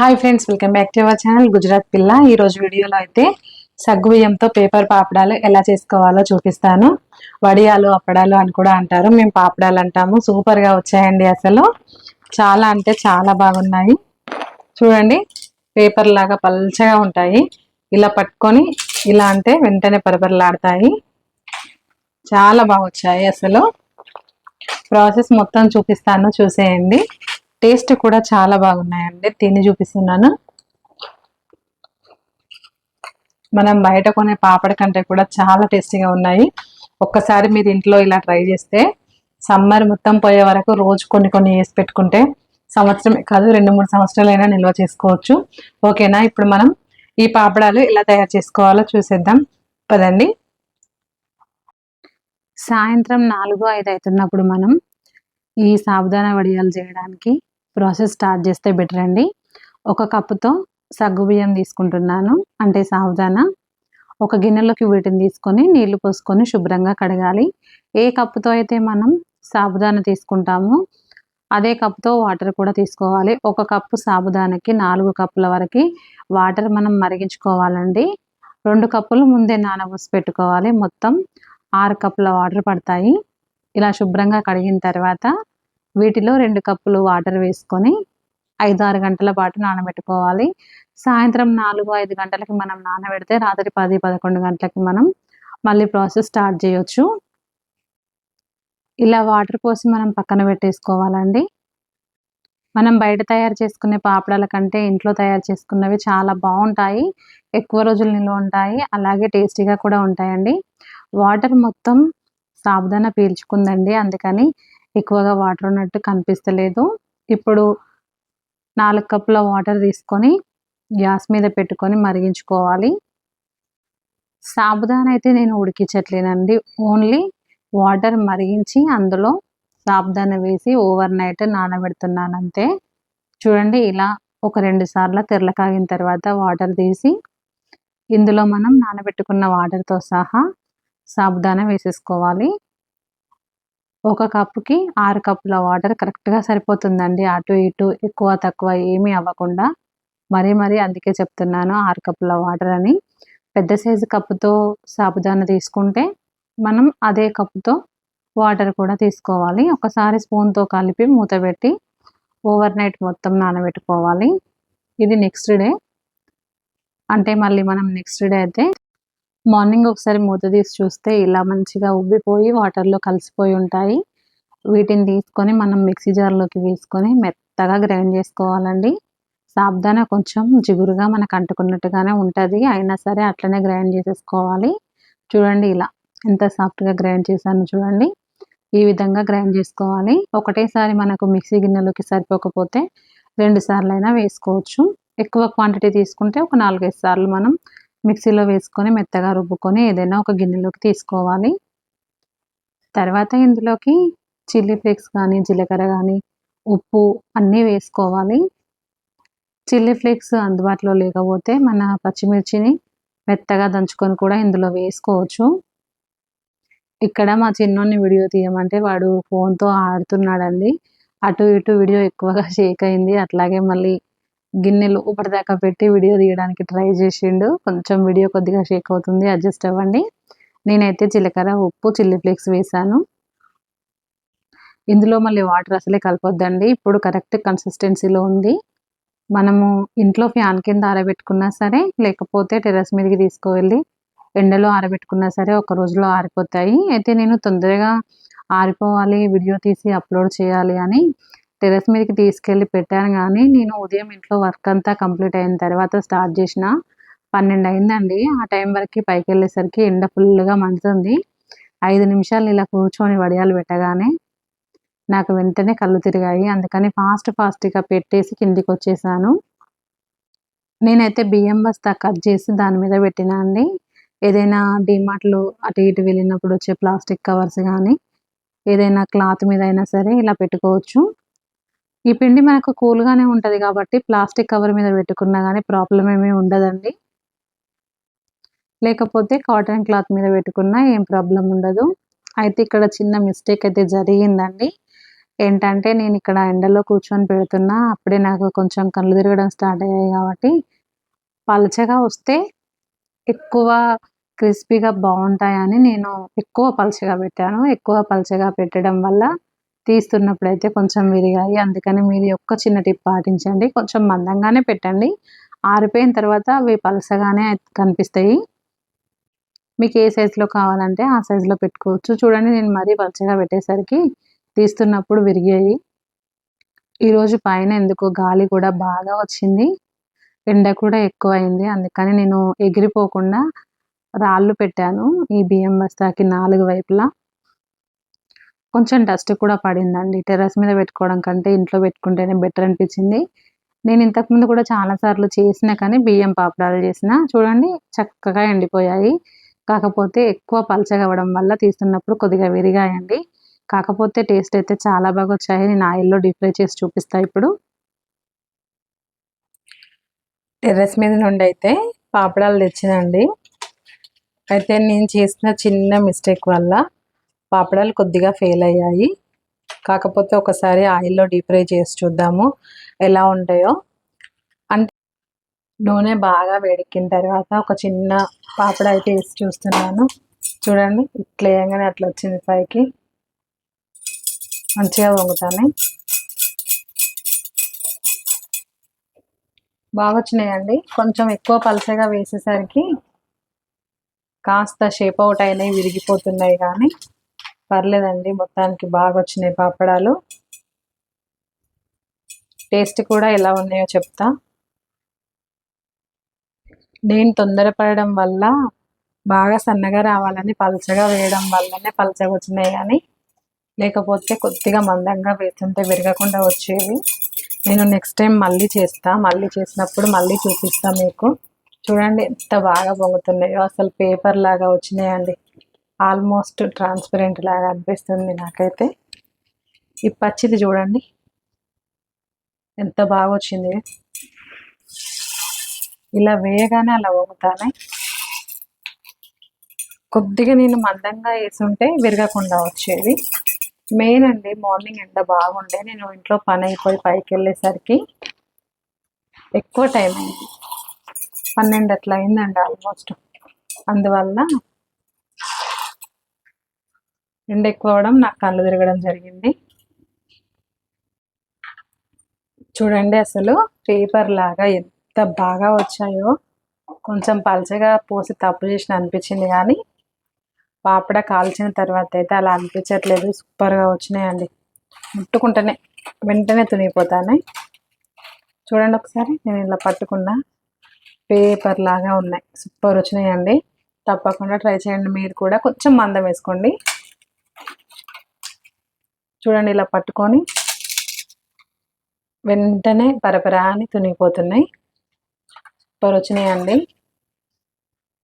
Hi friends, welcome back to our channel Gujarat పిల్ల. ఈ రోజు వీడియోలో అయితే సగ్గుబియ్యంతో పేపర్ పాపడాలు ఎలా చేసుకోవాలో చూపిస్తాను. వడియాలు అప్పడాలు అని కూడా అంటారు, మేము పాపడాలు అంటాము. సూపర్గా వచ్చాయండి, అసలు చాలా అంటే చాలా బాగున్నాయి. చూడండి, పేపర్ లాగా పల్చగా ఉంటాయి. ఇలా పట్టుకొని ఇలా అంటే వెంటనే పరపరలాడతాయి. చాలా బాగా వచ్చాయి. అసలు ప్రాసెస్ మొత్తం చూపిస్తాను, చూసేయండి. టేస్ట్ కూడా చాలా బాగున్నాయండి, తిని చూపిస్తున్నాను. మనం బయట కొనే పాపడ కంటే కూడా చాలా టేస్టీగా ఉన్నాయి. ఒక్కసారి మీరు ఇంట్లో ఇలా ట్రై చేస్తే సమ్మర్ మొత్తం పోయే వరకు రోజు కొన్ని కొన్ని వేసి పెట్టుకుంటే సంవత్సరమే కాదు 2-3 సంవత్సరాలైనా నిల్వ చేసుకోవచ్చు. ఓకేనా? ఇప్పుడు మనం ఈ పాపడాలు ఎలా తయారు చేసుకోవాలో చూసేద్దాం పదండి. సాయంత్రం 4-5 అవుతున్నప్పుడు మనం ఈ సాబుదానా వడియాలు చేయడానికి ప్రాసెస్ స్టార్ట్ చేస్తే బెటర్ అండి. ఒక కప్పుతో సగ్గుబియ్యం తీసుకుంటున్నాను, అంటే సాబుదానా. ఒక గిన్నెలోకి వీటిని తీసుకొని నీళ్లు పోసుకొని శుభ్రంగా కడగాలి. ఏ కప్పుతో అయితే మనం సాబుదానా తీసుకుంటామో అదే కప్పుతో వాటర్ కూడా తీసుకోవాలి. ఒక కప్పు సాబుదానాకి 4 కప్పుల వరకు వాటర్ మనం మరిగించుకోవాలండి. 2 కప్పులు ముందే నానబోసి పెట్టుకోవాలి. మొత్తం 6 కప్పుల వాటర్ పడతాయి. ఇలా శుభ్రంగా కడిగిన తర్వాత వీటిలో 2 కప్పులు వాటర్ వేసుకొని 5-6 గంటల పాటు నానబెట్టుకోవాలి. సాయంత్రం 4-5 గంటలకి మనం నానబెడితే రాత్రి 10-11 గంటలకి మనం మళ్ళీ ప్రాసెస్ స్టార్ట్ చేయొచ్చు. ఇలా వాటర్ పోసి మనం పక్కన పెట్టేసుకోవాలండి. మనం బయట తయారు చేసుకునే పాపడాల కంటే ఇంట్లో తయారు చేసుకున్నవి చాలా బాగుంటాయి, ఎక్కువ రోజులు నిల్వ ఉంటాయి, అలాగే టేస్టీగా కూడా ఉంటాయండి. వాటర్ మొత్తం సాబుదానా పీల్చుకుందండి, అందుకని ఎక్కువగా వాటర్ ఉన్నట్టు కనిపిస్తలేదు. ఇప్పుడు 4 కప్పుల వాటర్ తీసుకొని గ్యాస్ మీద పెట్టుకొని మరిగించుకోవాలి. సాబుదానా అయితే నేను ఉడికించట్లేనండి, ఓన్లీ వాటర్ మరిగించి అందులో సాబుదానా వేసి ఓవర్ నైట్ నానబెడుతున్నాను అంతే. చూడండి, ఇలా ఒక 2 సార్లు తెరల కాగిన తర్వాత వాటర్ తీసి ఇందులో మనం నానబెట్టుకున్న వాటర్తో సహా సాబుదానా వేసేసుకోవాలి. ఒక కప్పుకి 6 కప్పుల వాటర్ కరెక్ట్గా సరిపోతుందండి, అటు ఇటు ఎక్కువ తక్కువ ఏమీ అవ్వకుండా. మరీ అందుకే చెప్తున్నాను 6 కప్పుల వాటర్ అని. పెద్ద సైజు కప్పుతో సాబుదానా తీసుకుంటే మనం అదే కప్పుతో వాటర్ కూడా తీసుకోవాలి. ఒకసారి స్పూన్తో కలిపి మూత పెట్టి ఓవర్ నైట్ మొత్తం నానబెట్టుకోవాలి. ఇది నెక్స్ట్ డే, అంటే మళ్ళీ మనం నెక్స్ట్ డే అయితే మార్నింగ్ ఒకసారి మూత తీసి చూస్తే ఇలా మంచిగా ఉబ్బిపోయి వాటర్లో కలిసిపోయి ఉంటాయి. వీటిని తీసుకొని మనం మిక్సీ జార్లోకి వేసుకొని మెత్తగా గ్రైండ్ చేసుకోవాలండి. సాబుదానా కొంచెం జిగురుగా మనకు అంటుకున్నట్టుగానే ఉంటుంది, అయినా సరే అట్లనే గ్రైండ్ చేసేసుకోవాలి. చూడండి, ఇలా ఎంత సాఫ్ట్గా గ్రైండ్ చేశాను చూడండి. ఈ విధంగా గ్రైండ్ చేసుకోవాలి. ఒకటేసారి మనకు మిక్సీ గిన్నెలోకి సరిపోకపోతే 2 సార్లు అయినా వేసుకోవచ్చు. ఎక్కువ క్వాంటిటీ తీసుకుంటే ఒక 4-5 సార్లు మనం మిక్సీలో వేసుకొని మెత్తగా రుబ్బుకొని ఏదైనా ఒక గిన్నెలోకి తీసుకోవాలి. తర్వాత ఇందులోకి చిల్లీ ఫ్లేక్స్ కానీ జీలకర్ర కానీ ఉప్పు అన్నీ వేసుకోవాలి. చిల్లీ ఫ్లేక్స్ అందుబాటులో లేకపోతే మన పచ్చిమిర్చిని మెత్తగా దంచుకొని కూడా ఇందులో వేసుకోవచ్చు. ఇక్కడ మా చిన్నోడిని వీడియో తీయమంటే వాడు ఫోన్తో ఆడుతున్నాడండి. అటు ఇటు వీడియో ఎక్కువగా షేక్ అయింది. అట్లాగే మళ్ళీ గిన్నెలు ఊపటిదాకా పెట్టి వీడియో తీయడానికి ట్రై చేసిండు. కొంచెం వీడియో కొద్దిగా షేక్ అవుతుంది, అడ్జస్ట్ అవ్వండి. నేనైతే జీలకర్ర ఉప్పు చిల్లీ ఫ్లేక్స్ వేసాను. ఇందులో మళ్ళీ వాటర్ అసలే కలపొద్దండి. ఇప్పుడు కరెక్ట్ కన్సిస్టెన్సీలో ఉంది. మనము ఇంట్లో ఫ్యాన్ కింద ఆరబెట్టుకున్నా సరే, లేకపోతే టెర్రస్ మీదకి తీసుకువెళ్ళి ఎండలో ఆరబెట్టుకున్నా సరే ఒక రోజులో ఆరిపోతాయి. అయితే నేను తొందరగా ఆరిపోవాలి, వీడియో తీసి అప్లోడ్ చేయాలి అని టెర్రస్ మీదకి తీసుకెళ్ళి పెట్టాను. కానీ నేను ఉదయం ఇంట్లో వర్క్ అంతా కంప్లీట్ అయిన తర్వాత స్టార్ట్ చేసిన 12 అయిందండి. ఆ టైం వరకు పైకి వెళ్ళేసరికి ఎండ ఫుల్గా మండుతుంది. 5 నిమిషాలు ఇలా కూర్చొని వడియాలు పెట్టగానే నాకు వెంటనే కళ్ళు తిరిగాయి. అందుకని ఫాస్ట్గా పెట్టేసి కిందికి వచ్చేసాను. నేనైతే బియ్యం బస్తా కట్ చేసి దాని మీద పెట్టినా అండి. ఏదైనా డీమార్ట్లు అటు ఇటు వెళ్ళినప్పుడు వచ్చే ప్లాస్టిక్ కవర్స్ కానీ ఏదైనా క్లాత్ మీద అయినా సరే ఇలా పెట్టుకోవచ్చు. ఈ పిండి మనకు కూల్గానే ఉంటుంది కాబట్టి ప్లాస్టిక్ కవర్ మీద పెట్టుకున్నా కానీ ప్రాబ్లం ఏమీ ఉండదండి. లేకపోతే కాటన్ క్లాత్ మీద పెట్టుకున్నా ఏం ప్రాబ్లం ఉండదు. అయితే ఇక్కడ చిన్న మిస్టేక్ అయితే జరిగిందండి. ఏంటంటే నేను ఇక్కడ ఎండలో కూర్చొని పెడుతున్నా. అప్పుడే నాకు కొంచెం కళ్ళు తిరగడం స్టార్ట్ అయ్యాయి కాబట్టి పలచగా వస్తే ఎక్కువ క్రిస్పీగా బావుంటాయని నేను ఎక్కువ పలచగా పెట్టాను. ఎక్కువ పలచగా పెట్టడం వల్ల తీస్తున్నప్పుడైతే కొంచెం విరిగాయి. అందుకని మీరు ఈ ఒక్క చిన్న టిప్ పాటించండి. కొంచెం మందంగానే పెట్టండి. ఆరిపోయిన తర్వాత అవి పలచగానే కనిపిస్తాయి. మీకు ఏ సైజులో కావాలంటే ఆ సైజులో పెట్టుకోవచ్చు. చూడండి నేను మరీ పలచగా పెట్టేసరికి తీస్తున్నప్పుడు విరిగాయి. ఈరోజు పైన ఎందుకో గాలి కూడా బాగా వచ్చింది. ఎండ కూడా ఎక్కువైంది. అందుకని నేను ఎగిరిపోకుండా రాళ్ళు పెట్టాను ఈ బియ్యం బస్తాకి 4 వైపులా. కొంచెం డస్ట్ కూడా పడిందండి. టెర్రస్ మీద పెట్టుకోవడం కంటే ఇంట్లో పెట్టుకుంటేనే బెటర్ అనిపించింది. నేను ఇంతకుముందు కూడా చాలా సార్లు చేసినా కానీ బియ్యం పాపడాలు చేసినా చూడండి చక్కగా ఎండిపోయాయి. కాకపోతే ఎక్కువ పలచగా అవ్వడం వల్ల తీస్తున్నప్పుడు కొద్దిగా విరిగాయండి. కాకపోతే టేస్ట్ అయితే చాలా బాగా వచ్చాయి. నేను ఆయిల్‌లో డీప్ ఫ్రై చేసి చూపిస్తా ఇప్పుడు. టెర్రస్ మీద నుండి అయితే పాపడాలు తెచ్చానండి. అయితే నేను చేసిన చిన్న మిస్టేక్ వల్ల పాపడాలు కొద్దిగా ఫెయిల్ అయ్యాయి. కాకపోతే ఒకసారి ఆయిల్‌లో డీప్ ఫ్రై చేసి చూద్దాము ఎలా ఉంటాయో. అంటే నూనె బాగా వేడెక్కిన తర్వాత ఒక చిన్న పాపడ అయితే వేసి చూస్తున్నాను. చూడండి ఇట్లా వేయంగానే అట్లా వచ్చింది పైకి. మంచిగా పొంగుతాయి. బాగా వచ్చినాయండి. కొంచెం ఎక్కువ పలచగా వేసేసరికి కాస్త షేప్ అవుట్ అయినాయి, విరిగిపోతున్నాయి కానీ పర్లేదండి. మొత్తానికి బాగా వచ్చినాయి పాపడాలు. టేస్ట్ కూడా ఎలా ఉన్నాయో చెప్తా. నేను తొందరపడడం వల్ల బాగా సన్నగా రావాలని పలచగా వేయడం వల్లనే పలచగా వచ్చినాయి కానీ లేకపోతే కొద్దిగా మందంగా వేస్తుంటే విరగకుండా వచ్చేవి. నేను నెక్స్ట్ టైం మళ్ళీ చేస్తా. మళ్ళీ చేసినప్పుడు మళ్ళీ చూపిస్తా మీకు. చూడండి ఎంత బాగా పొంగుతున్నాయో. అసలు పేపర్ లాగా వచ్చినాయండి. ఆల్మోస్ట్ ట్రాన్స్పరెంట్ లాగా అనిపిస్తుంది నాకైతే. ఈ పచ్చిది చూడండి ఎంత బాగా వచ్చింది. ఇలా వేయగానే అలా పొంగుతాయి. కొద్దిగా నేను మందంగా వేసుంటే విరగకుండా వచ్చేవి. మెయిన్ అండి మార్నింగ్ ఎండ బాగుండే నేను ఇంట్లో పని అయిపోయి పైకి వెళ్ళేసరికి ఎక్కువ టైం అయింది. 12 అట్లా అయిందండి ఆల్మోస్ట్. అందువల్ల ఎండ ఎక్కువ అవడం నాకు కళ్ళు తిరగడం జరిగింది. చూడండి అసలు పేపర్ లాగా ఎంత బాగా వచ్చాయో. కొంచెం పలచగా పోసి తప్పు చేసిన అనిపించింది కానీ పాపడ కాల్చిన తర్వాత అయితే అలా అనిపించట్లేదు. సూపర్గా వచ్చినాయండి. ముట్టుకుంటేనే వెంటనే తునిగిపోతాయి. చూడండి ఒకసారి నేను ఇలా పట్టుకున్నా పేపర్ లాగా ఉన్నాయి. సూపర్ వచ్చినాయండి. తప్పకుండా ట్రై చేయండి మీరు కూడా. కొంచెం మందం వేసుకోండి. చూడండి ఇలా పట్టుకొని వెంటనే పరపరా అని తునిగిపోతున్నాయి. సూపర్ వచ్చినాయండి.